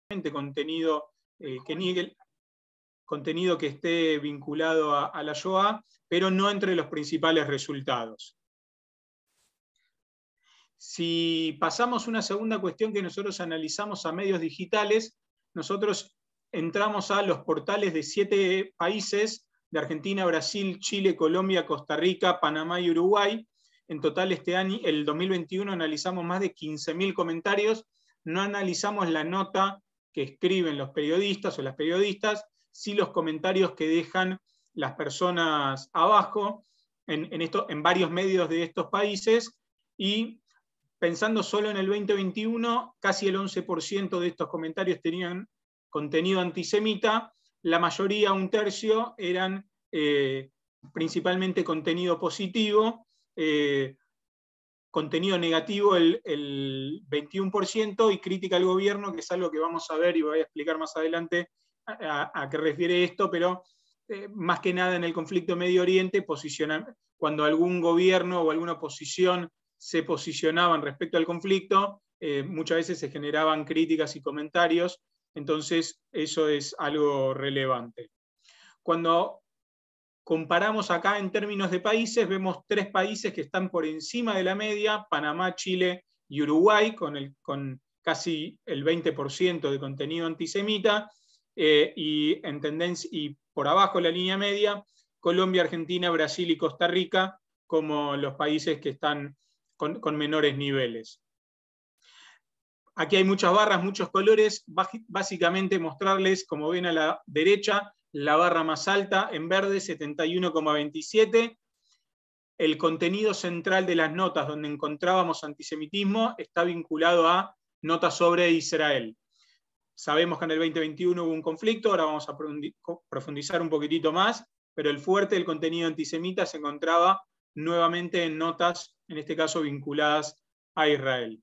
contenido que niegue, contenido que esté vinculado a la Shoah, pero no entre los principales resultados. Si pasamos una segunda cuestión que nosotros analizamos a medios digitales, nosotros entramos a los portales de 7 países, de Argentina, Brasil, Chile, Colombia, Costa Rica, Panamá y Uruguay. En total este año, el 2021, analizamos más de 15.000 comentarios. No analizamos la nota que escriben los periodistas o las periodistas, sí los comentarios que dejan las personas abajo en varios medios de estos países, y pensando solo en el 2021, casi el 11% de estos comentarios tenían contenido antisemita, la mayoría, un tercio, eran principalmente contenido positivo, contenido negativo el 21%, y crítica al gobierno, que es algo que vamos a ver y voy a explicar más adelante a qué refiere esto, pero más que nada en el conflicto Medio Oriente, cuando algún gobierno o alguna oposición se posicionaban respecto al conflicto, muchas veces se generaban críticas y comentarios, entonces eso es algo relevante. Cuando comparamos acá en términos de países, vemos 3 países que están por encima de la media: Panamá, Chile y Uruguay, con casi el 20% de contenido antisemita, y en tendencia, y por abajo la línea media, Colombia, Argentina, Brasil y Costa Rica como los países que están con menores niveles. Aquí hay muchas barras, muchos colores, básicamente mostrarles, como ven a la derecha, la barra más alta en verde, 71,27. El contenido central de las notas donde encontrábamos antisemitismo está vinculado a notas sobre Israel. Sabemos que en el 2021 hubo un conflicto, ahora vamos a profundizar un poquitito más, pero el fuerte del contenido antisemita se encontraba nuevamente en notas, en este caso vinculadas a Israel.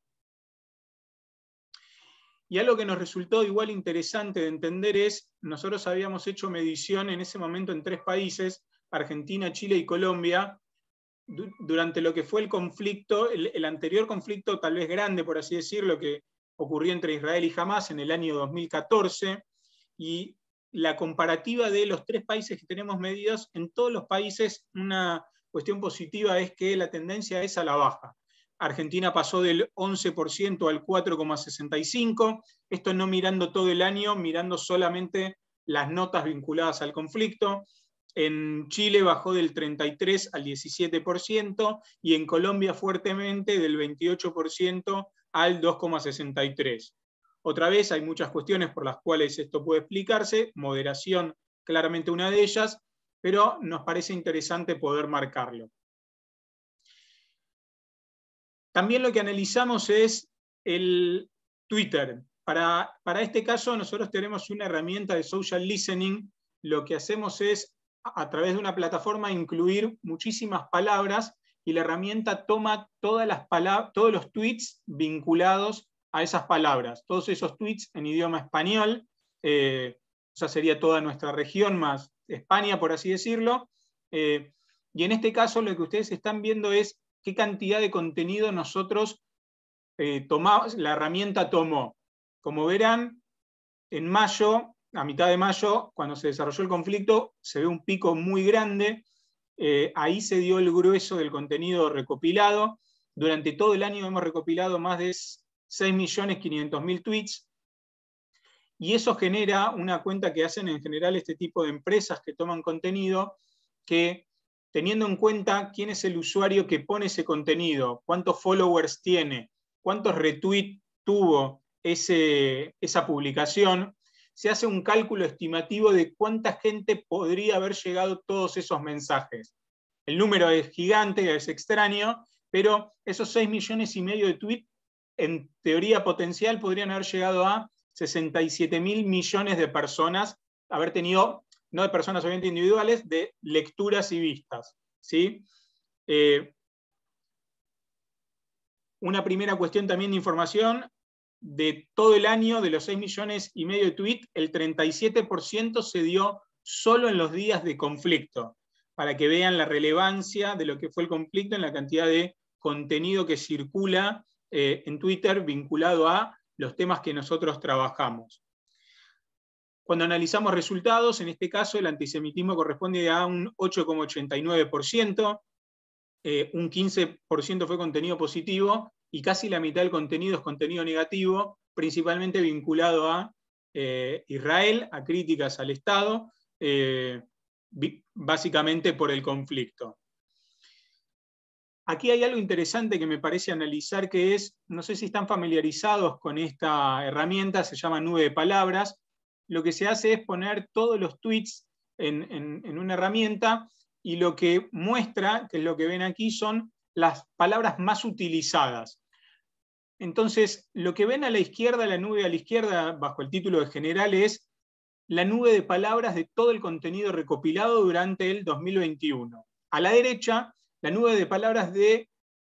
Y algo que nos resultó igual interesante de entender es, nosotros habíamos hecho medición en ese momento en 3 países, Argentina, Chile y Colombia, durante lo que fue el conflicto, el anterior conflicto tal vez grande, por así decirlo, que ocurrió entre Israel y Hamás en el año 2014, y la comparativa de los 3 países que tenemos medidos, en todos los países una cuestión positiva es que la tendencia es a la baja. Argentina pasó del 11% al 4,65%, esto no mirando todo el año, mirando solamente las notas vinculadas al conflicto. En Chile bajó del 33% al 17%, y en Colombia fuertemente del 28% al 2,63%. Otra vez hay muchas cuestiones por las cuales esto puede explicarse, moderación claramente una de ellas, pero nos parece interesante poder marcarlo. También lo que analizamos es el Twitter. Para este caso nosotros tenemos una herramienta de social listening. Lo que hacemos es, a través de una plataforma, incluir muchísimas palabras, y la herramienta toma todos los tweets vinculados a esas palabras, todos esos tweets en idioma español, o sea, sería toda nuestra región más España, por así decirlo, y en este caso lo que ustedes están viendo es qué cantidad de contenido nosotros tomamos, la herramienta tomó. Como verán, en mayo, a mitad de mayo, cuando se desarrolló el conflicto, se ve un pico muy grande. Ahí se dio el grueso del contenido recopilado. Durante todo el año hemos recopilado más de 6.500.000 tweets, y eso genera una cuenta que hacen en general este tipo de empresas que toman contenido, que, teniendo en cuenta quién es el usuario que pone ese contenido, cuántos followers tiene, cuántos retweets tuvo esa publicación, se hace un cálculo estimativo de cuánta gente podría haber llegado todos esos mensajes. El número es gigante, es extraño, pero esos 6,5 millones de tweets, en teoría potencial, podrían haber llegado a 67.000 millones de personas, haber tenido, no de personas obviamente individuales, de lecturas y vistas, ¿sí? Una primera cuestión también de información: de todo el año, de los 6,5 millones de tweets, el 37% se dio solo en los días de conflicto, para que vean la relevancia de lo que fue el conflicto en la cantidad de contenido que circula en Twitter vinculado a los temas que nosotros trabajamos. Cuando analizamos resultados, en este caso el antisemitismo corresponde a un 8,89%, un 15% fue contenido positivo y casi la mitad del contenido es contenido negativo, principalmente vinculado a Israel, a críticas al Estado, básicamente por el conflicto. Aquí hay algo interesante que me parece analizar, que es, no sé si están familiarizados con esta herramienta, se llama nube de palabras. Lo que se hace es poner todos los tweets en una herramienta, y lo que muestra, que es lo que ven aquí, son las palabras más utilizadas. Entonces, lo que ven a la izquierda, la nube a la izquierda, bajo el título de general, es la nube de palabras de todo el contenido recopilado durante el 2021. A la derecha, la nube de palabras de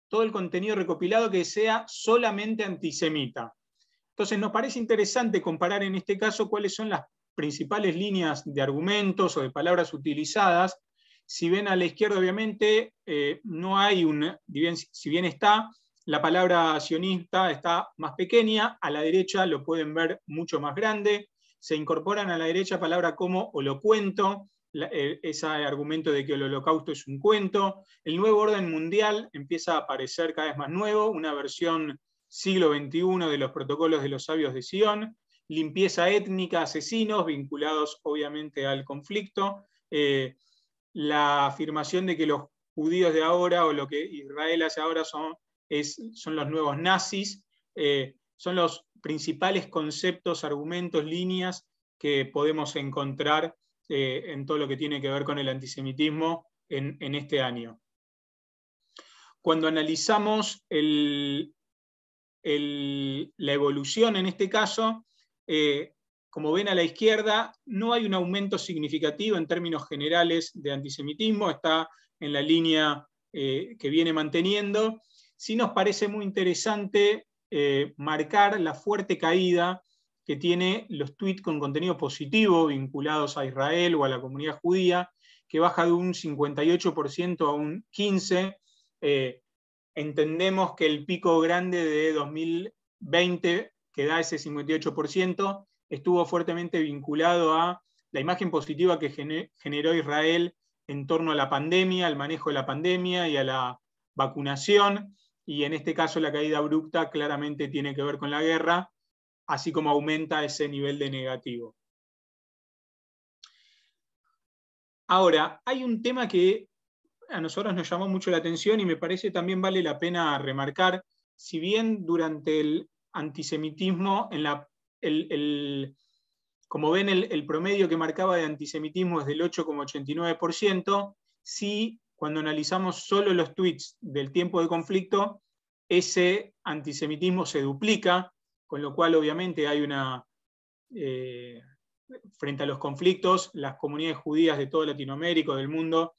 todo el contenido recopilado que sea solamente antisemita. Entonces nos parece interesante comparar en este caso cuáles son las principales líneas de argumentos o de palabras utilizadas. Si ven a la izquierda, obviamente, no hay si bien está, la palabra sionista está más pequeña, a la derecha lo pueden ver mucho más grande. Se incorporan a la derecha palabras como holocuento, ese argumento de que el holocausto es un cuento. El nuevo orden mundial empieza a aparecer cada vez más nuevo, una versión siglo XXI de los protocolos de los sabios de Sion. Limpieza étnica, asesinos vinculados obviamente al conflicto. La afirmación de que los judíos de ahora, o lo que Israel hace ahora, son los nuevos nazis. Son los principales conceptos, argumentos, líneas que podemos encontrar en todo lo que tiene que ver con el antisemitismo en este año. Cuando analizamos la evolución en este caso, como ven a la izquierda, no hay un aumento significativo en términos generales de antisemitismo, está en la línea que viene manteniendo. Sí nos parece muy interesante marcar la fuerte caída que tiene los tweets con contenido positivo vinculados a Israel o a la comunidad judía, que baja de un 58% a un 15%. Entendemos que el pico grande de 2020, que da ese 58%, estuvo fuertemente vinculado a la imagen positiva que generó Israel en torno a la pandemia, al manejo de la pandemia y a la vacunación, y en este caso la caída abrupta claramente tiene que ver con la guerra, así como aumenta ese nivel de negativo. Ahora, hay un tema que a nosotros nos llamó mucho la atención y me parece también vale la pena remarcar. Si bien durante el antisemitismo, como ven, el promedio que marcaba de antisemitismo es del 8,89%, sí, cuando analizamos solo los tweets del tiempo de conflicto, ese antisemitismo se duplica, con lo cual obviamente hay frente a los conflictos, las comunidades judías de toda Latinoamérica, del mundo,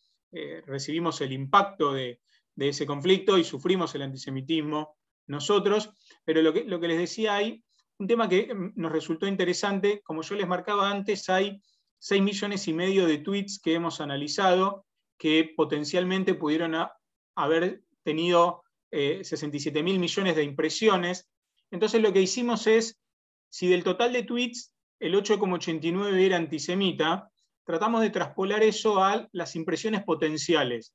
recibimos el impacto de ese conflicto y sufrimos el antisemitismo nosotros. Pero lo que les decía, hay un tema que nos resultó interesante. Como yo les marcaba antes, hay 6,5 millones de tweets que hemos analizado que potencialmente pudieron haber tenido 67.000 millones de impresiones. Entonces lo que hicimos es, si del total de tweets el 8,89 era antisemita, tratamos de traspolar eso a las impresiones potenciales.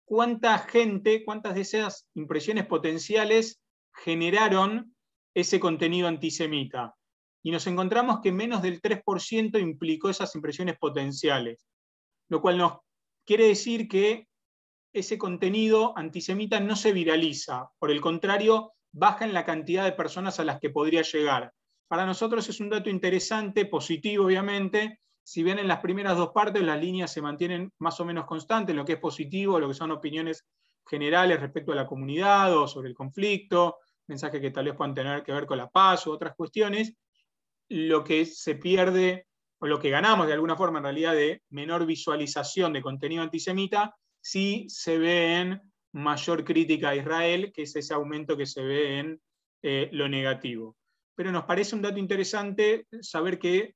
¿Cuántas de esas impresiones potenciales generaron ese contenido antisemita? Y nos encontramos que menos del 3% implicó esas impresiones potenciales, lo cual nos quiere decir que ese contenido antisemita no se viraliza, por el contrario, baja en la cantidad de personas a las que podría llegar. Para nosotros es un dato interesante, positivo obviamente. Si bien en las primeras dos partes las líneas se mantienen más o menos constantes, lo que es positivo, lo que son opiniones generales respecto a la comunidad o sobre el conflicto, mensajes que tal vez puedan tener que ver con la paz u otras cuestiones, lo que se pierde, o lo que ganamos de alguna forma en realidad, de menor visualización de contenido antisemita, sí se ve en mayor crítica a Israel, que es ese aumento que se ve en lo negativo. Pero nos parece un dato interesante saber que,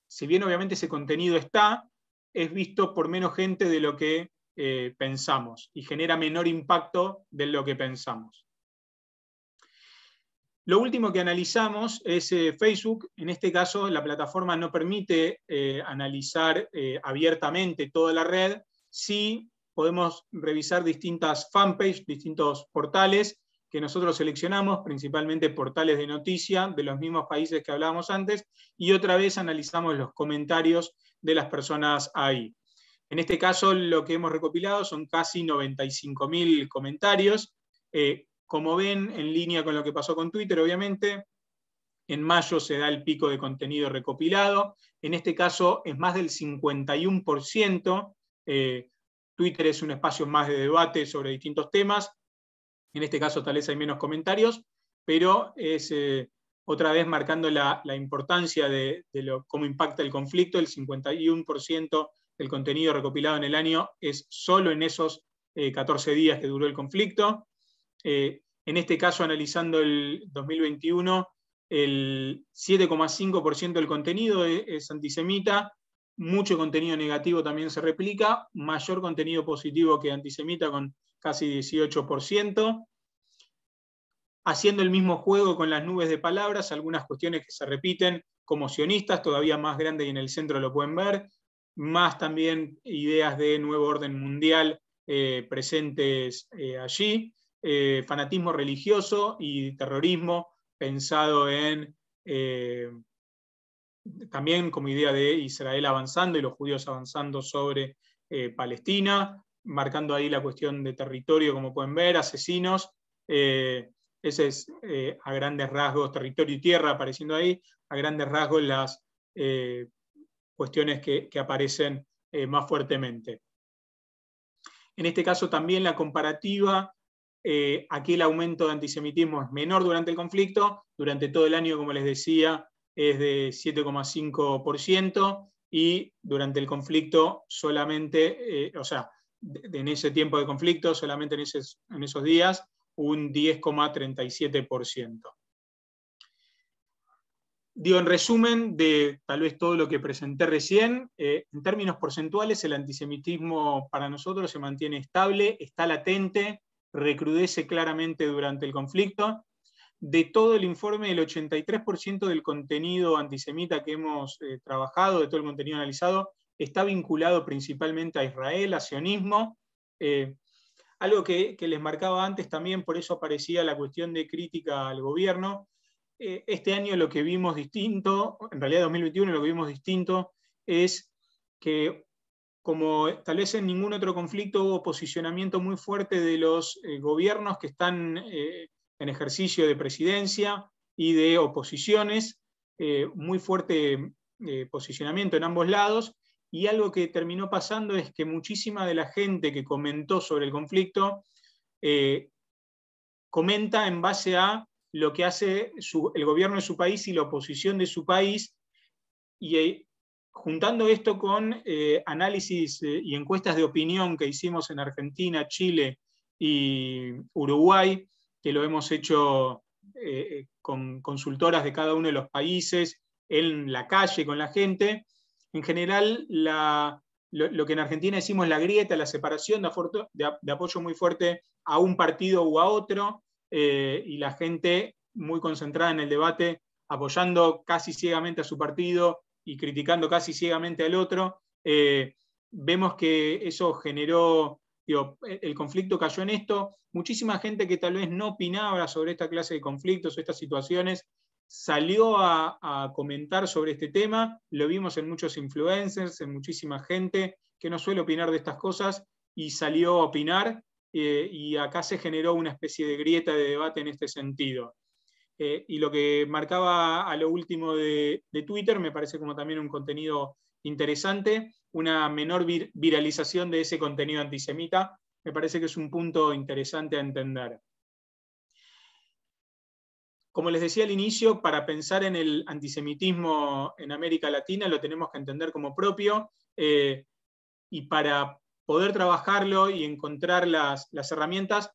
si bien obviamente ese contenido está, es visto por menos gente de lo que pensamos y genera menor impacto de lo que pensamos. Lo último que analizamos es Facebook. En este caso, la plataforma no permite analizar abiertamente toda la red. Sí podemos revisar distintas fanpages, distintos portales que nosotros seleccionamos, principalmente portales de noticia de los mismos países que hablábamos antes, y otra vez analizamos los comentarios de las personas ahí. En este caso, lo que hemos recopilado son casi 95.000 comentarios. Como ven, en línea con lo que pasó con Twitter, obviamente, en mayo se da el pico de contenido recopilado. En este caso es más del 51%. Twitter es un espacio más de debate sobre distintos temas. En este caso tal vez hay menos comentarios, pero es otra vez marcando la importancia de cómo impacta el conflicto. El 51% del contenido recopilado en el año es solo en esos 14 días que duró el conflicto. En este caso, analizando el 2021, el 7,5% del contenido es antisemita, mucho contenido negativo también se replica, mayor contenido positivo que antisemita con casi 18%. Haciendo el mismo juego con las nubes de palabras, algunas cuestiones que se repiten, como sionistas, todavía más grande y en el centro lo pueden ver, más también ideas de nuevo orden mundial presentes allí, fanatismo religioso y terrorismo pensado en también como idea de Israel avanzando y los judíos avanzando sobre Palestina, marcando ahí la cuestión de territorio, como pueden ver, asesinos. Ese es a grandes rasgos, territorio y tierra apareciendo ahí, a grandes rasgos las cuestiones que aparecen más fuertemente. En este caso también la comparativa, aquí el aumento de antisemitismo es menor durante el conflicto, durante todo el año, como les decía, es de 7,5%, y durante el conflicto solamente, o sea, en ese tiempo de conflicto, solamente en esos días, un 10,37%. Digo, en resumen de tal vez todo lo que presenté recién, en términos porcentuales el antisemitismo para nosotros se mantiene estable, está latente, recrudece claramente durante el conflicto. De todo el informe, el 83% del contenido antisemita que hemos trabajado, de todo el contenido analizado, está vinculado principalmente a Israel, a sionismo. Algo que les marcaba antes también, por eso aparecía la cuestión de crítica al gobierno. Este año lo que vimos distinto, en realidad 2021 lo que vimos distinto, es que como tal vez en ningún otro conflicto hubo posicionamiento muy fuerte de los gobiernos que están en ejercicio de presidencia y de oposiciones, muy fuerte posicionamiento en ambos lados, y algo que terminó pasando es que muchísima de la gente que comentó sobre el conflicto comenta en base a lo que hace el gobierno de su país y la oposición de su país, y juntando esto con análisis y encuestas de opinión que hicimos en Argentina, Chile y Uruguay, que lo hemos hecho con consultoras de cada uno de los países, en la calle, con la gente, en general lo que en Argentina decimos la grieta, la separación de apoyo muy fuerte a un partido u a otro, y la gente muy concentrada en el debate, apoyando casi ciegamente a su partido y criticando casi ciegamente al otro. Vemos que eso generó, digo, el conflicto cayó en esto. Muchísima gente que tal vez no opinaba sobre esta clase de conflictos o estas situaciones salió a comentar sobre este tema. Lo vimos en muchos influencers, en muchísima gente que no suele opinar de estas cosas y salió a opinar, y acá se generó una especie de grieta de debate en este sentido. Y lo que marcaba a lo último de Twitter me parece como también un contenido interesante, una menor viralización de ese contenido antisemita, me parece que es un punto interesante a entender. Como les decía al inicio, para pensar en el antisemitismo en América Latina lo tenemos que entender como propio, y para poder trabajarlo y encontrar las herramientas,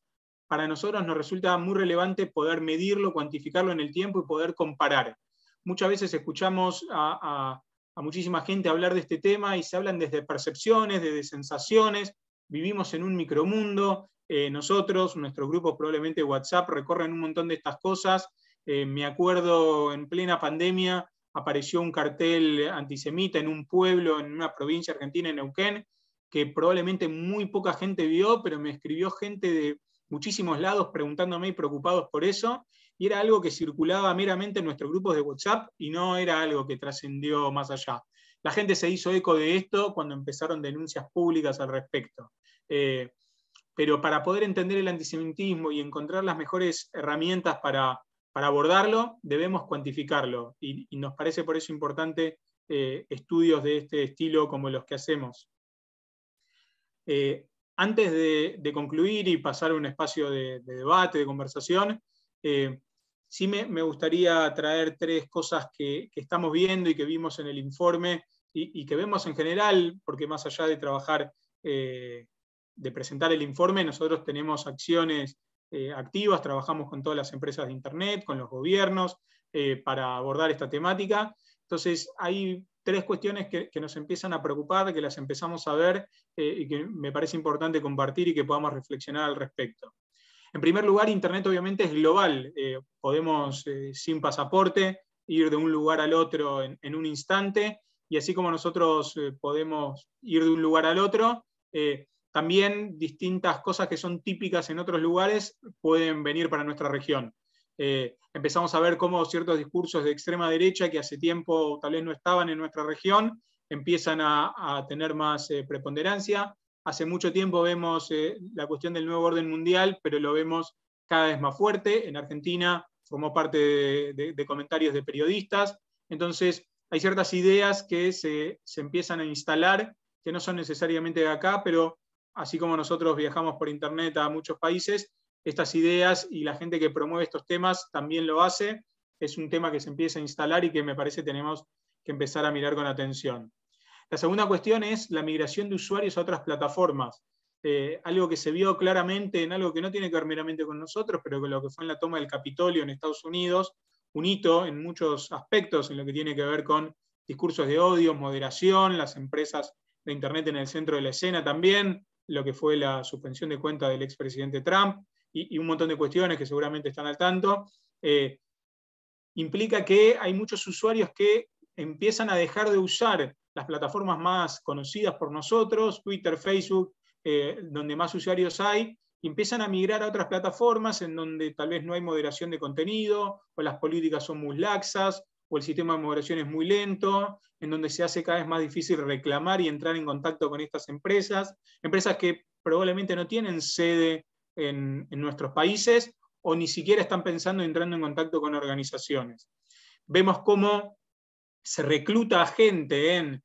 para nosotros nos resulta muy relevante poder medirlo, cuantificarlo en el tiempo y poder comparar. Muchas veces escuchamos a muchísima gente hablar de este tema y se hablan desde percepciones, desde sensaciones, vivimos en un micromundo, nosotros, nuestros grupos probablemente WhatsApp recorren un montón de estas cosas, Me acuerdo en plena pandemia apareció un cartel antisemita en un pueblo, en una provincia argentina, en Neuquén, que probablemente muy poca gente vio, pero me escribió gente de muchísimos lados preguntándome y preocupados por eso, y era algo que circulaba meramente en nuestros grupos de WhatsApp y no era algo que trascendió más allá. La gente se hizo eco de esto cuando empezaron denuncias públicas al respecto. Pero para poder entender el antisemitismo y encontrar las mejores herramientas para abordarlo, debemos cuantificarlo, y nos parece por eso importante estudios de este estilo como los que hacemos. Antes de concluir y pasar a un espacio de debate, de conversación, sí me gustaría traer 3 cosas que estamos viendo y que vimos en el informe y que vemos en general, porque más allá de trabajar, de presentar el informe, nosotros tenemos acciones activas, trabajamos con todas las empresas de Internet, con los gobiernos, para abordar esta temática. Entonces, hay 3 cuestiones que nos empiezan a preocupar, que las empezamos a ver y que me parece importante compartir y que podamos reflexionar al respecto. En primer lugar, Internet obviamente es global. Podemos, sin pasaporte, ir de un lugar al otro en un instante, y así como nosotros podemos ir de un lugar al otro, también distintas cosas que son típicas en otros lugares pueden venir para nuestra región. Empezamos a ver cómo ciertos discursos de extrema derecha que hace tiempo tal vez no estaban en nuestra región empiezan a tener más preponderancia. Hace mucho tiempo vemos la cuestión del nuevo orden mundial, pero lo vemos cada vez más fuerte. En Argentina formó parte de comentarios de periodistas. Entonces, hay ciertas ideas que se empiezan a instalar, que no son necesariamente de acá, pero así como nosotros viajamos por Internet a muchos países, estas ideas y la gente que promueve estos temas también lo hace. Es un tema que se empieza a instalar y que me parece tenemos que empezar a mirar con atención. La segunda cuestión es la migración de usuarios a otras plataformas. Algo que se vio claramente en algo que no tiene que ver meramente con nosotros, pero con lo que fue en la toma del Capitolio en Estados Unidos, un hito en muchos aspectos en lo que tiene que ver con discursos de odio, moderación, las empresas de Internet en el centro de la escena también, lo que fue la suspensión de cuenta del expresidente Trump, y un montón de cuestiones que seguramente están al tanto, implica que hay muchos usuarios que empiezan a dejar de usar las plataformas más conocidas por nosotros, Twitter, Facebook, donde más usuarios hay, y empiezan a migrar a otras plataformas en donde tal vez no hay moderación de contenido, o las políticas son muy laxas, o el sistema de moderación es muy lento, en donde se hace cada vez más difícil reclamar y entrar en contacto con estas empresas que probablemente no tienen sede en nuestros países, o ni siquiera están pensando entrando en contacto con organizaciones. Vemos cómo se recluta a gente en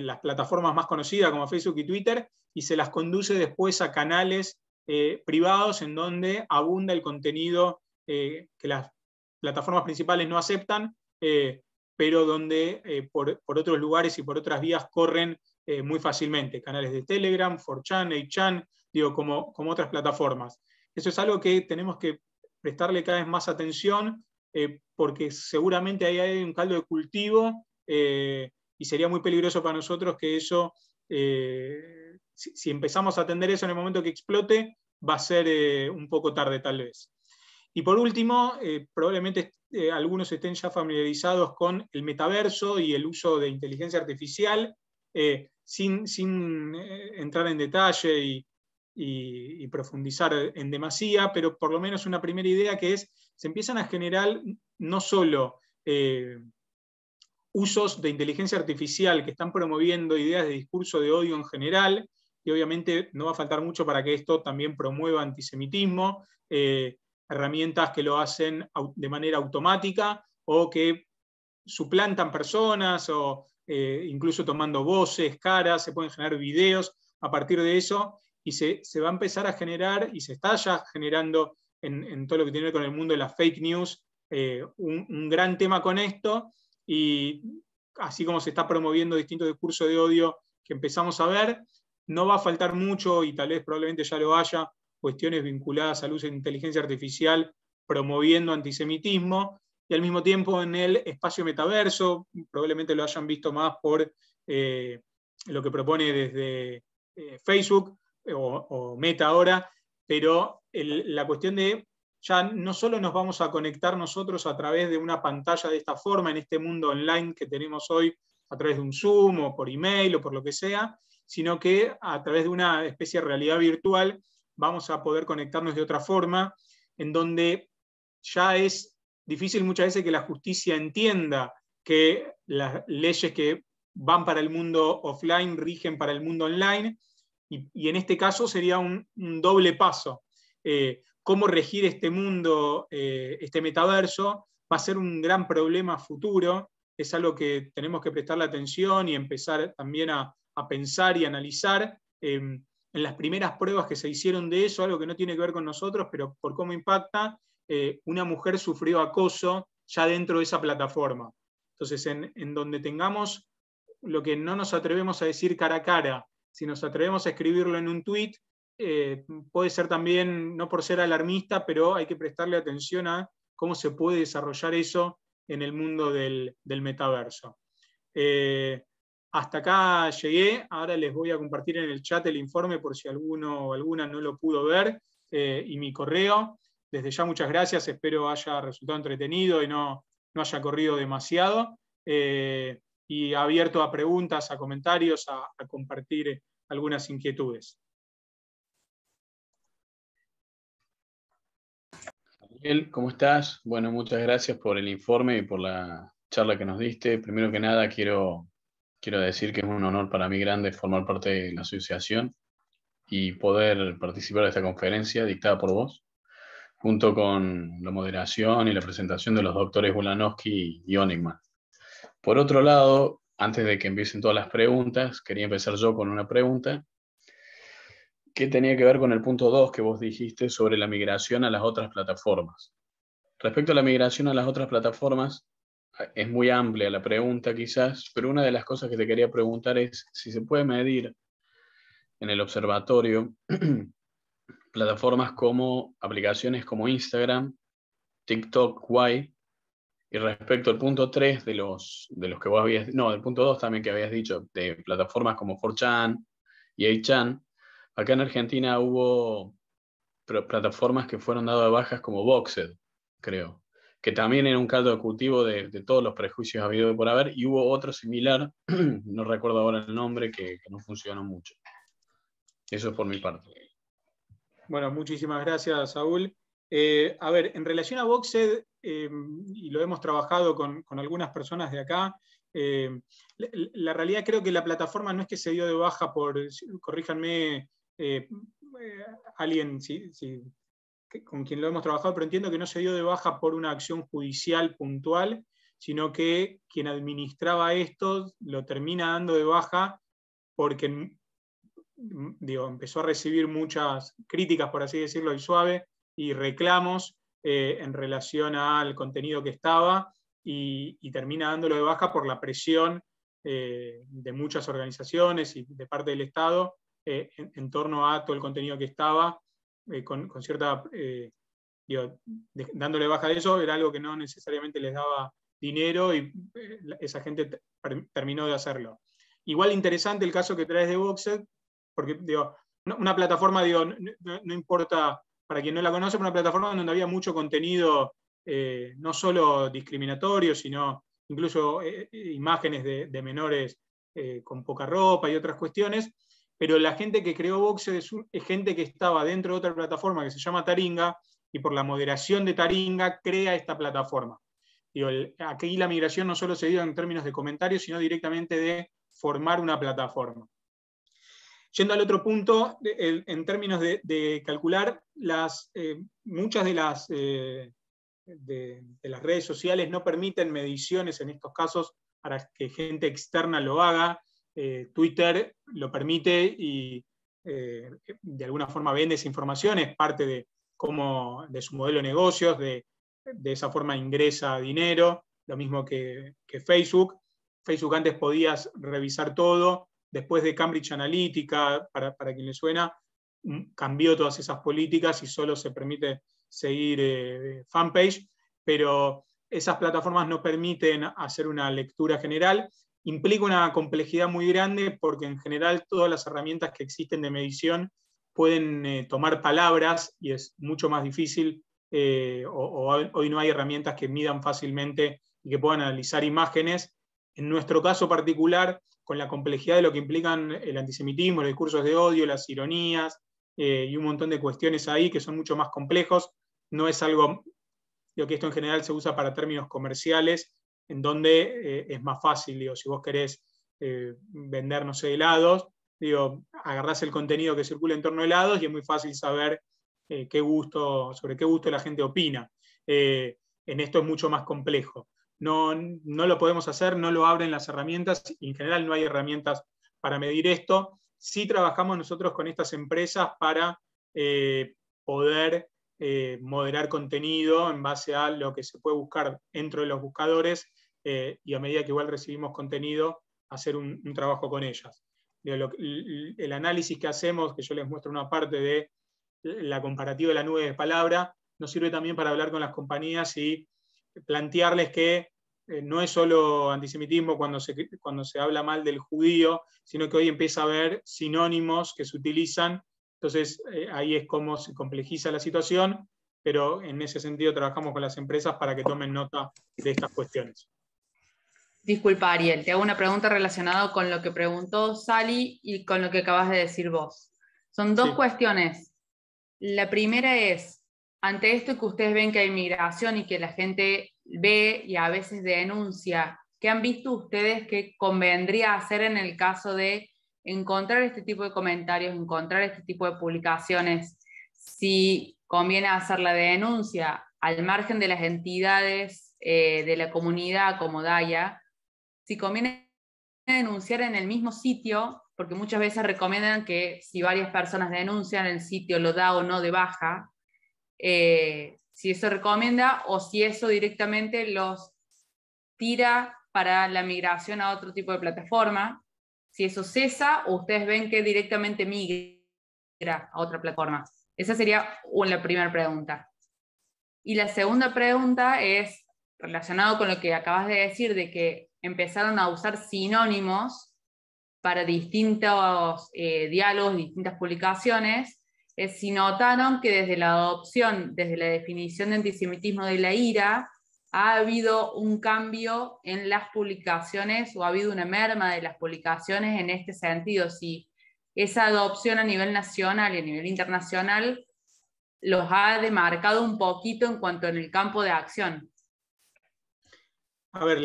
las plataformas más conocidas como Facebook y Twitter y se las conduce después a canales privados en donde abunda el contenido que las plataformas principales no aceptan, pero donde por otros lugares y por otras vías corren muy fácilmente. Canales de Telegram, 4chan, 8chan, como otras plataformas. Eso es algo que tenemos que prestarle cada vez más atención, porque seguramente ahí hay un caldo de cultivo y sería muy peligroso para nosotros que eso, si empezamos a atender eso en el momento que explote, va a ser un poco tarde tal vez. Y por último, probablemente algunos estén ya familiarizados con el metaverso y el uso de inteligencia artificial, sin entrar en detalle y profundizar en demasía, pero por lo menos una primera idea que es, se empiezan a generar no solo usos de inteligencia artificial que están promoviendo ideas de discurso de odio en general, y obviamente no va a faltar mucho para que esto también promueva antisemitismo, herramientas que lo hacen de manera automática o que suplantan personas o incluso tomando voces, caras, se pueden generar videos a partir de eso, y se va a empezar a generar, y se está ya generando en todo lo que tiene que ver con el mundo de las fake news, un gran tema con esto, y así como se está promoviendo distintos discursos de odio que empezamos a ver, no va a faltar mucho, y tal vez probablemente ya lo haya, cuestiones vinculadas al uso de inteligencia artificial promoviendo antisemitismo, y al mismo tiempo en el espacio metaverso, probablemente lo hayan visto más por lo que propone desde Facebook o Meta ahora, pero la cuestión de ya no solo nos vamos a conectar nosotros a través de una pantalla de esta forma, en este mundo online que tenemos hoy, a través de un Zoom o por email o por lo que sea, sino que a través de una especie de realidad virtual vamos a poder conectarnos de otra forma, en donde ya es difícil muchas veces que la justicia entienda que las leyes que van para el mundo offline rigen para el mundo online, y en este caso sería un doble paso. Cómo regir este mundo, este metaverso, va a ser un gran problema futuro, es algo que tenemos que prestarle atención y empezar también a pensar y analizar. En las primeras pruebas que se hicieron de eso, algo que no tiene que ver con nosotros, pero por cómo impacta, una mujer sufrió acoso ya dentro de esa plataforma. Entonces, en donde tengamos lo que no nos atrevemos a decir cara a cara, si nos atrevemos a escribirlo en un tweet, puede ser también, no por ser alarmista, pero hay que prestarle atención a cómo se puede desarrollar eso en el mundo del metaverso. Hasta acá llegué, ahora les voy a compartir en el chat el informe por si alguno o alguna no lo pudo ver, y mi correo. Desde ya muchas gracias, espero haya resultado entretenido y no haya corrido demasiado. Y abierto a preguntas, a comentarios, a compartir algunas inquietudes. Daniel, ¿cómo estás? Bueno, muchas gracias por el informe y por la charla que nos diste. Primero que nada, quiero decir que es un honor para mí grande formar parte de la asociación y poder participar de esta conferencia dictada por vos, junto con la moderación y la presentación de los doctores Ulanowski y Honigman. Por otro lado, antes de que empiecen todas las preguntas, quería empezar yo con una pregunta que tenía que ver con el punto 2 que vos dijiste sobre la migración a las otras plataformas. Respecto a la migración a las otras plataformas, es muy amplia la pregunta quizás, pero una de las cosas que te quería preguntar es si se puede medir en el observatorio plataformas como aplicaciones como Instagram, TikTok, Kwai, y respecto al punto 3 de los que vos habías, no, del punto 2 también que habías dicho, de plataformas como 4chan y 8chan, acá en Argentina hubo plataformas que fueron dadas de bajas como Boxed, creo, que también era un caldo de cultivo de todos los prejuicios habidos por haber, y hubo otro similar, no recuerdo ahora el nombre, que no funcionó mucho. Eso es por mi parte. Bueno, muchísimas gracias, Saúl. A ver, en relación a Boxed, y lo hemos trabajado con algunas personas de acá, la realidad creo que la plataforma no es que se dio de baja por, corríjanme, alguien con quien lo hemos trabajado, pero entiendo que no se dio de baja por una acción judicial puntual, sino que quien administraba esto lo termina dando de baja porque empezó a recibir muchas críticas, por así decirlo, y suave, y reclamos en relación al contenido que estaba, y termina dándolo de baja por la presión de muchas organizaciones y de parte del Estado en torno a todo el contenido que estaba, con cierta, dándole baja de eso, era algo que no necesariamente les daba dinero, y esa gente terminó de hacerlo. Igual interesante el caso que traes de Boxed, porque una plataforma, no importa, para quien no la conoce, una plataforma donde había mucho contenido, no solo discriminatorio, sino incluso imágenes de menores con poca ropa y otras cuestiones, pero la gente que creó Boxed es gente que estaba dentro de otra plataforma que se llama Taringa, y por la moderación de Taringa crea esta plataforma. Aquí la migración no solo se dio en términos de comentarios, sino directamente de formar una plataforma. Yendo al otro punto, en términos de calcular, muchas de las redes sociales no permiten mediciones en estos casos para que gente externa lo haga. Twitter lo permite y de alguna forma vende esa información, es parte de su modelo de negocios, de esa forma ingresa dinero, lo mismo que Facebook. Facebook antes podías revisar todo. Después de Cambridge Analytica, para quien le suena, cambió todas esas políticas y solo se permite seguir fanpage, pero esas plataformas no permiten hacer una lectura general. Implica una complejidad muy grande porque en general todas las herramientas que existen de medición pueden tomar palabras y es mucho más difícil hoy no hay herramientas que midan fácilmente y que puedan analizar imágenes. En nuestro caso particular, con la complejidad de lo que implican el antisemitismo, los discursos de odio, las ironías y un montón de cuestiones ahí que son mucho más complejos, no es algo, digo, que esto en general se usa para términos comerciales, en donde es más fácil, digo, si vos querés vender, no sé, helados, digo, agarrás el contenido que circula en torno a helados y es muy fácil saber sobre qué gusto la gente opina. En esto es mucho más complejo. No lo podemos hacer, no lo abren las herramientas, y en general no hay herramientas para medir esto. Sí trabajamos nosotros con estas empresas para poder moderar contenido en base a lo que se puede buscar dentro de los buscadores, y a medida que igual recibimos contenido, hacer un trabajo con ellas. El análisis que hacemos, que yo les muestro una parte de la comparativa de la nube de palabra, nos sirve también para hablar con las compañías y plantearles que no es solo antisemitismo cuando se habla mal del judío, sino que hoy empieza a haber sinónimos que se utilizan. Entonces ahí es como se complejiza la situación, pero en ese sentido trabajamos con las empresas para que tomen nota de estas cuestiones. Disculpa, Ariel, te hago una pregunta relacionada con lo que preguntó Sally y con lo que acabas de decir vos. Son dos cuestiones. La primera es, ante esto que ustedes ven que hay migración y que la gente ve y a veces denuncia, ¿qué han visto ustedes que convendría hacer en el caso de encontrar este tipo de comentarios, encontrar este tipo de publicaciones? Si conviene hacer la denuncia al margen de las entidades de la comunidad como DAIA, si conviene denunciar en el mismo sitio, porque muchas veces recomiendan que si varias personas denuncian, el sitio lo da o no de baja, si eso recomienda o si eso directamente los tira para la migración a otro tipo de plataforma, si eso cesa o ustedes ven que directamente migra a otra plataforma. Esa sería la primera pregunta. Y la segunda pregunta es relacionado con lo que acabas de decir, de que empezaron a usar sinónimos para distintos diálogos, distintas publicaciones, es si notaron que desde la adopción, desde la definición de antisemitismo de la IRA, ha habido un cambio en las publicaciones o ha habido una merma de las publicaciones en este sentido, si esa adopción a nivel nacional y a nivel internacional los ha demarcado un poquito en cuanto en el campo de acción. A ver,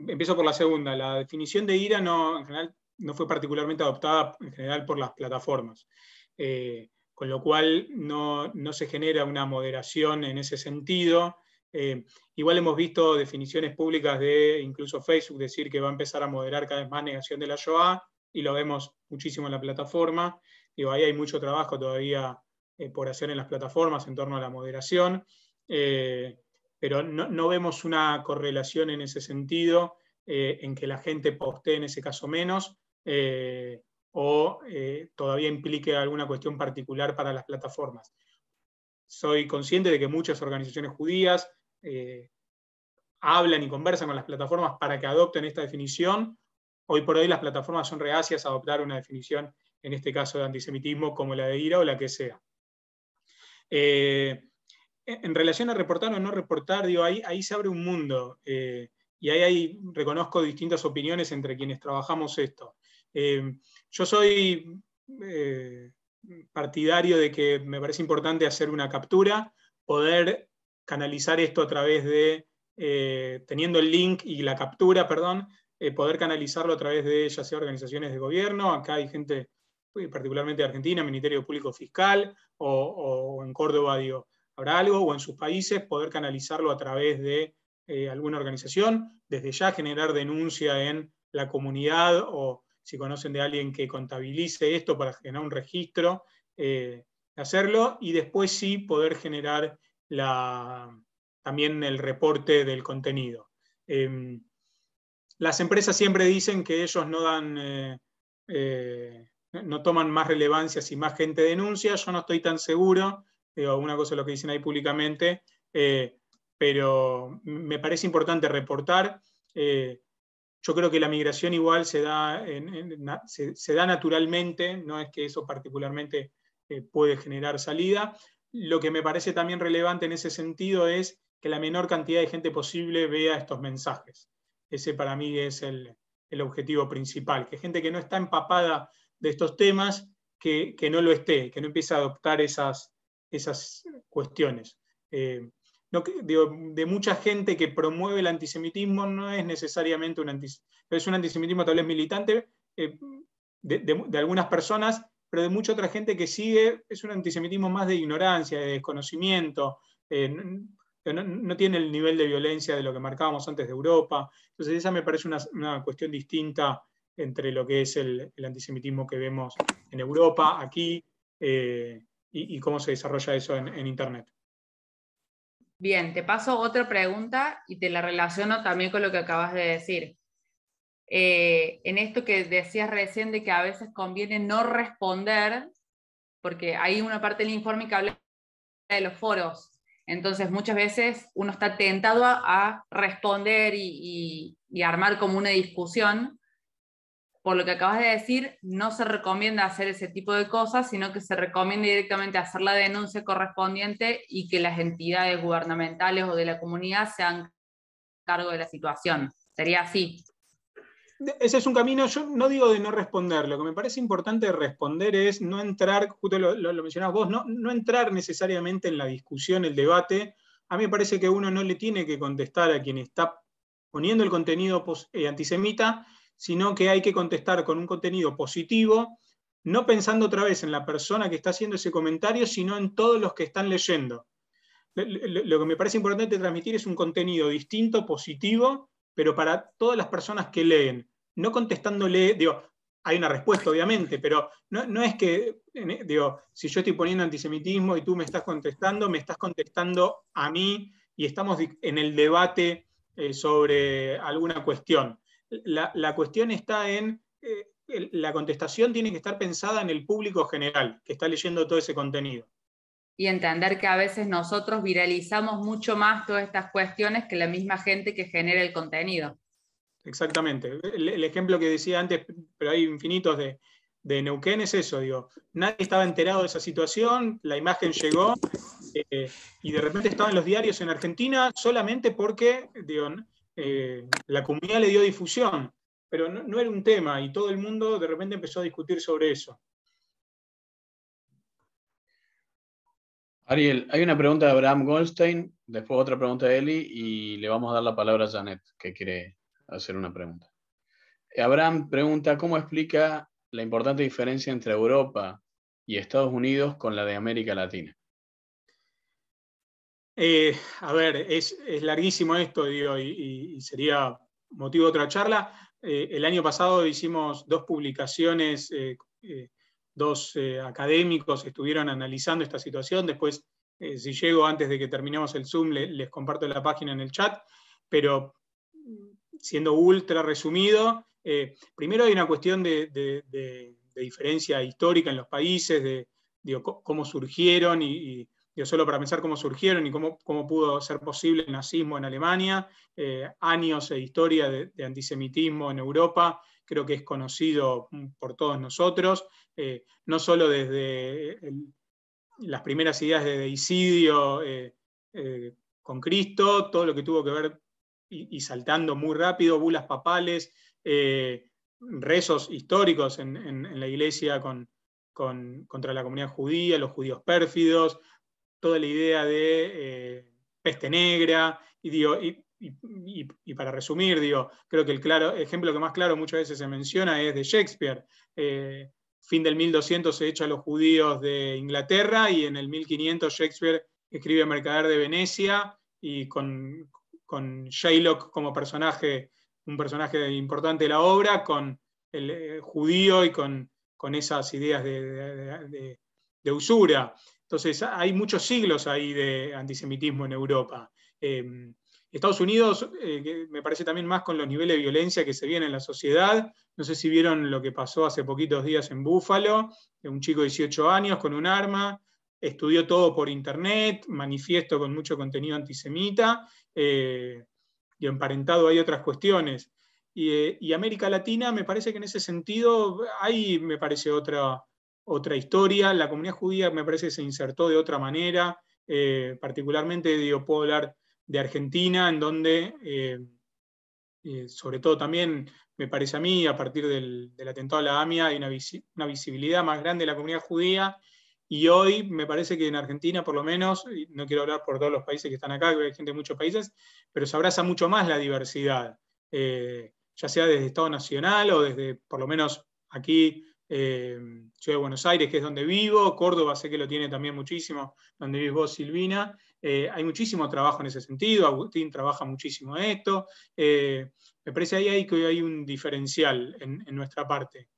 empiezo por la segunda. La definición de IRA en general no fue particularmente adoptada en general por las plataformas, con lo cual no se genera una moderación en ese sentido. Igual hemos visto definiciones públicas de incluso Facebook decir que va a empezar a moderar cada vez más negación de la Shoah, y lo vemos muchísimo en la plataforma. Digo, ahí hay mucho trabajo todavía por hacer en las plataformas en torno a la moderación. Pero no vemos una correlación en ese sentido, en que la gente postee en ese caso menos, o todavía implique alguna cuestión particular para las plataformas. Soy consciente de que muchas organizaciones judías hablan y conversan con las plataformas para que adopten esta definición. Hoy por hoy las plataformas son reacias a adoptar una definición, en este caso de antisemitismo, como la de IRA o la que sea. En relación a reportar o no reportar, digo, ahí se abre un mundo, y ahí reconozco distintas opiniones entre quienes trabajamos esto. Yo soy partidario de que me parece importante hacer una captura, poder canalizar esto a través de, teniendo el link y la captura, perdón, poder canalizarlo a través de ya sea organizaciones de gobierno. Acá hay gente, particularmente de Argentina, Ministerio Público Fiscal, o en Córdoba, digo, habrá algo, o en sus países, poder canalizarlo a través de alguna organización, desde ya generar denuncia en la comunidad, o si conocen de alguien que contabilice esto para generar un registro, hacerlo, y después sí poder generar también el reporte del contenido. Las empresas siempre dicen que ellos no toman más relevancia si más gente denuncia. Yo no estoy tan seguro. Una cosa es lo que dicen ahí públicamente, pero me parece importante reportar. Yo creo que la migración igual se da naturalmente, no es que eso particularmente puede generar salida. lo que me parece también relevante en ese sentido es que la menor cantidad de gente posible vea estos mensajes. Ese para mí es el objetivo principal, que gente que no está empapada de estos temas, que no lo esté, que no empiece a adoptar esas cuestiones. De mucha gente que promueve el antisemitismo no es necesariamente es un antisemitismo tal vez militante de algunas personas, pero de mucha otra gente que sigue es un antisemitismo más de ignorancia, de desconocimiento, no tiene el nivel de violencia de lo que marcábamos antes de Europa. Entonces esa me parece una cuestión distinta entre lo que es el antisemitismo que vemos en Europa, aquí, y cómo se desarrolla eso en Internet. Bien, te paso otra pregunta y te la relaciono también con lo que acabas de decir. En esto que decías recién de que a veces conviene no responder, porque hay una parte del informe que habla de los foros. Entonces muchas veces uno está tentado a responder y armar como una discusión. Por lo que acabas de decir, no se recomienda hacer ese tipo de cosas, sino que se recomienda directamente hacer la denuncia correspondiente y que las entidades gubernamentales o de la comunidad se hagan cargo de la situación. Sería así. Ese es un camino, yo no digo de no responder, lo que me parece importante de responder es no entrar, justo lo mencionabas vos, no entrar necesariamente en la discusión, el debate. A mí me parece que uno no le tiene que contestar a quien está poniendo el contenido antisemita, sino que hay que contestar con un contenido positivo, no pensando otra vez en la persona que está haciendo ese comentario, sino en todos los que están leyendo. Lo que me parece importante transmitir es un contenido distinto, positivo, pero para todas las personas que leen, no contestándole, hay una respuesta obviamente, pero no es que, si yo estoy poniendo antisemitismo y tú me estás contestando a mí y estamos en el debate sobre alguna cuestión. La cuestión está en, la contestación tiene que estar pensada en el público general que está leyendo todo ese contenido. Y entender que a veces nosotros viralizamos mucho más todas estas cuestiones que la misma gente que genera el contenido. Exactamente. El ejemplo que decía antes, pero hay infinitos de Neuquén, es eso, nadie estaba enterado de esa situación, la imagen llegó y de repente estaba en los diarios en Argentina solamente porque la comunidad le dio difusión, pero no era un tema y todo el mundo de repente empezó a discutir sobre eso. Ariel, hay una pregunta de Abraham Goldstein, después otra pregunta de Eli y le vamos a dar la palabra a Janet, que quiere hacer una pregunta. Abraham pregunta, ¿cómo explica la importante diferencia entre Europa y Estados Unidos con la de América Latina? A ver, es larguísimo esto, y sería motivo de otra charla. El año pasado hicimos 2 publicaciones, 2 académicos estuvieron analizando esta situación. Después, si llego antes de que terminemos el Zoom, les comparto la página en el chat, pero siendo ultra resumido, primero hay una cuestión de diferencia histórica en los países, cómo surgieron solo para pensar cómo surgieron y cómo pudo ser posible el nazismo en Alemania, años de historia de antisemitismo en Europa, creo que es conocido por todos nosotros, no solo desde las primeras ideas de deicidio con Cristo, todo lo que tuvo que ver, y saltando muy rápido, bulas papales, rezos históricos en la iglesia contra la comunidad judía, los judíos pérfidos, toda la idea de peste negra, y para resumir, creo que el ejemplo que más claro muchas veces se menciona es de Shakespeare. Fin del 1200 se echa a los judíos de Inglaterra y en el 1500 Shakespeare escribe Mercader de Venecia y con Shylock como un personaje importante de la obra, con el judío y con esas ideas de usura. Entonces hay muchos siglos ahí de antisemitismo en Europa. Estados Unidos me parece también más con los niveles de violencia que se vienen en la sociedad. No sé si vieron lo que pasó hace poquitos días en Búfalo, un chico de 18 años con un arma, estudió todo por internet, manifiesto con mucho contenido antisemita, y emparentado hay otras cuestiones. Y América Latina me parece que en ese sentido, ahí me parece otra otra historia. La comunidad judía me parece que se insertó de otra manera, particularmente puedo hablar de Argentina, en donde, sobre todo también, me parece a mí, a partir del atentado a la AMIA, hay una visibilidad más grande de la comunidad judía, y hoy me parece que en Argentina, por lo menos, y no quiero hablar por todos los países que están acá, que hay gente de muchos países, pero se abraza mucho más la diversidad, ya sea desde Estado Nacional o desde, por lo menos aquí, Ciudad de Buenos Aires, que es donde vivo, Córdoba sé que lo tiene también muchísimo, donde vivís vos, Silvina. Hay muchísimo trabajo en ese sentido, Agustín trabaja muchísimo en esto. Me parece ahí que hay un diferencial en nuestra parte.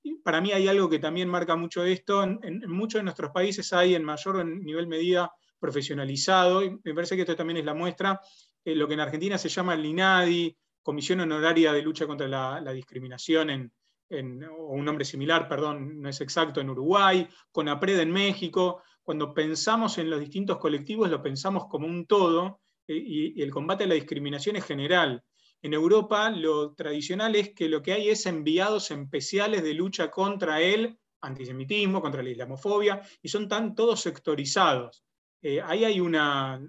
Y para mí hay algo que también marca mucho esto. En muchos de nuestros países hay en mayor o en nivel medida profesionalizado, y me parece que esto también es la muestra, lo que en Argentina se llama el INADI, Comisión Honoraria de Lucha contra la Discriminación, o un nombre similar, perdón, no es exacto, en Uruguay, CONAPRED en México. Cuando pensamos en los distintos colectivos, lo pensamos como un todo, y el combate a la discriminación es general. En Europa lo tradicional es que lo que hay es enviados especiales de lucha contra el antisemitismo, contra la islamofobia, y son todos sectorizados. Ahí hay una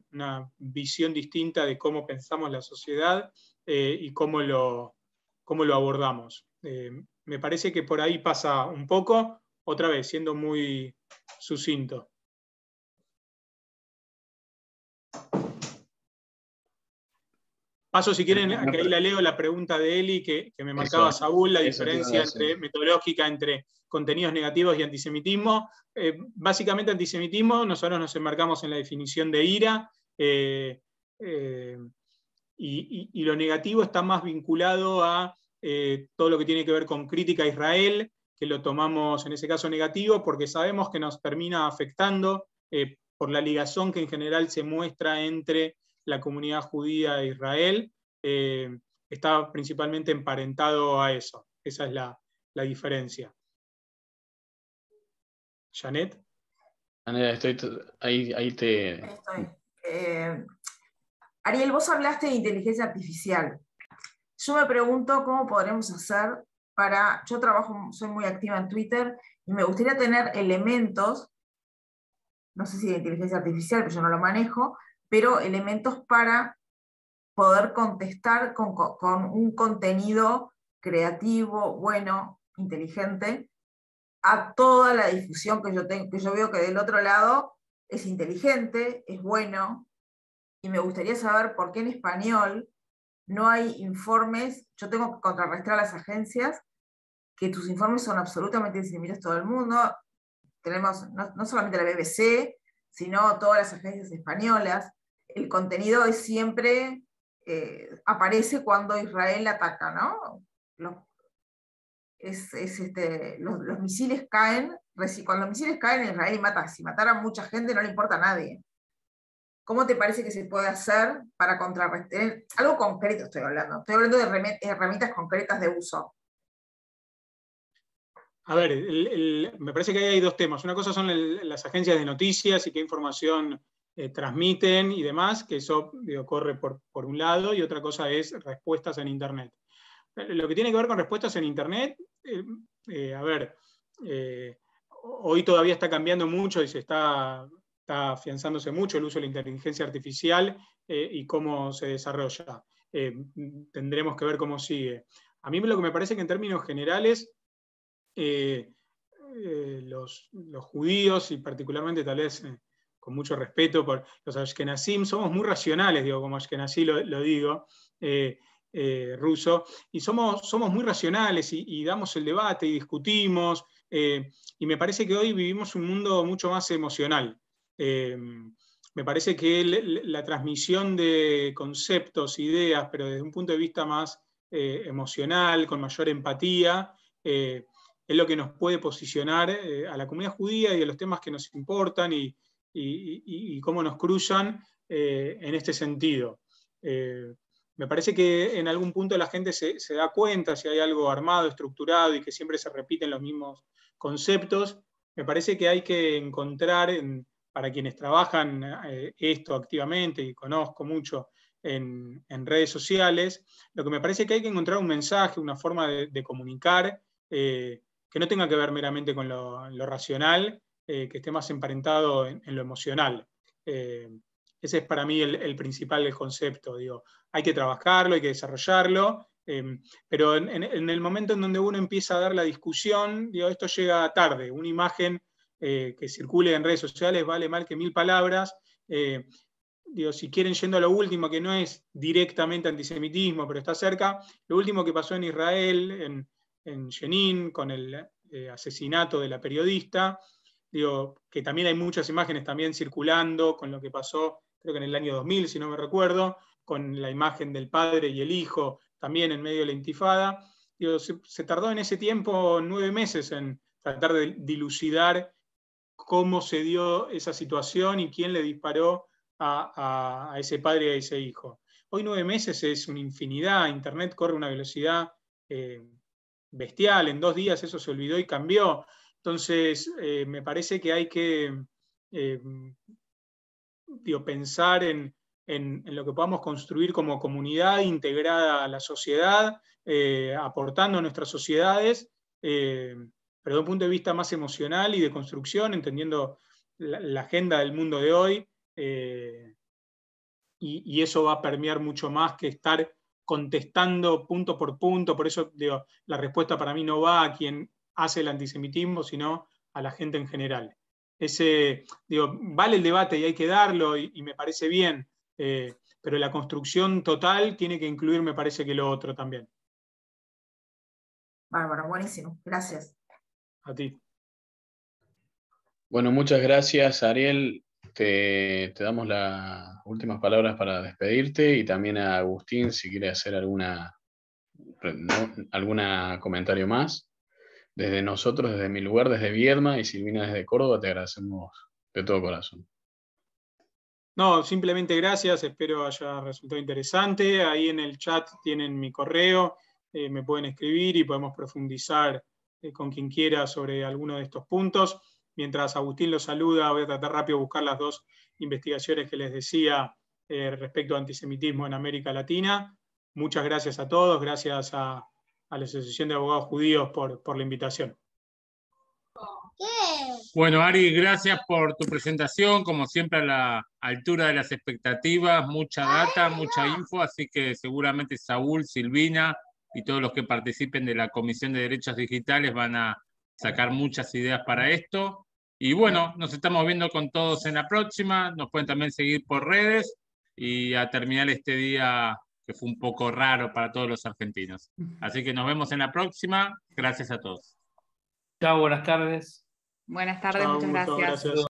visión distinta de cómo pensamos la sociedad, y cómo lo abordamos. Me parece que por ahí pasa un poco, otra vez, siendo muy sucinto. Paso, si quieren, que ahí la leo, la pregunta de Eli, que me marcaba Saúl, la diferencia metodológica entre contenidos negativos y antisemitismo. Básicamente antisemitismo, nosotros nos enmarcamos en la definición de IRA, y lo negativo está más vinculado a todo lo que tiene que ver con crítica a Israel, que lo tomamos en ese caso negativo, porque sabemos que nos termina afectando por la ligazón que en general se muestra entre la comunidad judía e Israel. Está principalmente emparentado a eso. Esa es la diferencia. ¿Janet? Ahí te... Estoy. Ariel, vos hablaste de inteligencia artificial. Yo me pregunto cómo podremos hacer para... Yo soy muy activa en Twitter y me gustaría tener elementos, no sé si de inteligencia artificial, pero yo no lo manejo, pero elementos para poder contestar con un contenido creativo, bueno, inteligente, a toda la difusión que yo veo que del otro lado es inteligente, es bueno, y me gustaría saber por qué en español no hay informes. Yo tengo que contrarrestar a las agencias, que tus informes son absolutamente disímiles todo el mundo. Tenemos no solamente la BBC, sino todas las agencias españolas. El contenido es siempre, aparece cuando Israel ataca, ¿no? Los misiles caen, cuando los misiles caen en Israel y si mataran mucha gente no le importa a nadie. ¿Cómo te parece que se puede hacer para contrarrestar? Algo concreto estoy hablando de herramientas concretas de uso. A ver, me parece que ahí hay dos temas. Una cosa son las agencias de noticias y qué información transmiten y demás, que eso corre por un lado, y otra cosa es respuestas en Internet. Lo que tiene que ver con respuestas en Internet, hoy todavía está cambiando mucho y está afianzándose mucho el uso de la inteligencia artificial, y cómo se desarrolla. Tendremos que ver cómo sigue. A mí lo que me parece que en términos generales, los judíos, y particularmente tal vez con mucho respeto por los ashkenazim, somos muy racionales, como ashkenazí lo digo, ruso, y somos muy racionales y damos el debate y discutimos, y me parece que hoy vivimos un mundo mucho más emocional. Me parece que la transmisión de conceptos, ideas, pero desde un punto de vista más emocional, con mayor empatía, es lo que nos puede posicionar a la comunidad judía y a los temas que nos importan y cómo nos cruzan en este sentido. Me parece que en algún punto la gente se da cuenta si hay algo armado, estructurado y que siempre se repiten los mismos conceptos. Me parece que hay que encontrar, para quienes trabajan esto activamente, y conozco mucho en redes sociales, lo que me parece que hay que encontrar un mensaje, una forma de comunicar, que no tenga que ver meramente con lo racional, que esté más emparentado en lo emocional. Ese es para mí el principal concepto. Digo, hay que trabajarlo, hay que desarrollarlo, pero en el momento en donde uno empieza a dar la discusión, digo, esto llega tarde. Una imagen que circule en redes sociales vale mal que 1000 palabras. Digo, si quieren, yendo a lo último, que no es directamente antisemitismo, pero está cerca, lo último que pasó en Israel, en Jenin, con el asesinato de la periodista, digo, que también hay muchas imágenes también circulando con lo que pasó, creo que en el año 2000, si no me recuerdo, con la imagen del padre y el hijo también en medio de la intifada. Digo, se tardó en ese tiempo 9 meses en tratar de dilucidar cómo se dio esa situación y quién le disparó a ese padre y a ese hijo. Hoy 9 meses es una infinidad, Internet corre a una velocidad bestial, en 2 días eso se olvidó y cambió. Entonces, me parece que hay que pensar en lo que podamos construir como comunidad integrada a la sociedad, aportando a nuestras sociedades, pero desde un punto de vista más emocional y de construcción, entendiendo la agenda del mundo de hoy, y eso va a permear mucho más que estar contestando punto por punto. Por eso digo, la respuesta para mí no va a quien hace el antisemitismo, sino a la gente en general. Vale el debate y hay que darlo, y me parece bien, pero la construcción total tiene que incluir, me parece, que lo otro también. Bárbaro, buenísimo. Gracias. A ti. Bueno, muchas gracias, Ariel. Te damos las últimas palabras para despedirte, y también a Agustín, si quiere hacer alguna comentario más. Desde nosotros, desde mi lugar, desde Viedma, y Silvina desde Córdoba, te agradecemos de todo corazón. No, simplemente gracias, espero haya resultado interesante. Ahí en el chat tienen mi correo, me pueden escribir y podemos profundizar con quien quiera sobre alguno de estos puntos. Mientras Agustín los saluda, voy a tratar rápido de buscar las 2 investigaciones que les decía respecto a antisemitismo en América Latina. Muchas gracias a todos, gracias a la Asociación de Abogados Judíos por la invitación. Bueno, Ari, gracias por tu presentación, como siempre a la altura de las expectativas, mucha data, mucha info, así que seguramente Saúl, Silvina y todos los que participen de la Comisión de Derechos Digitales van a sacar muchas ideas para esto. Y bueno, nos estamos viendo con todos en la próxima, nos pueden también seguir por redes, y a terminar este día que fue un poco raro para todos los argentinos. Así que nos vemos en la próxima, gracias a todos. Chao, buenas tardes. Buenas tardes, Chao, muchas Augusto, gracias. gracias.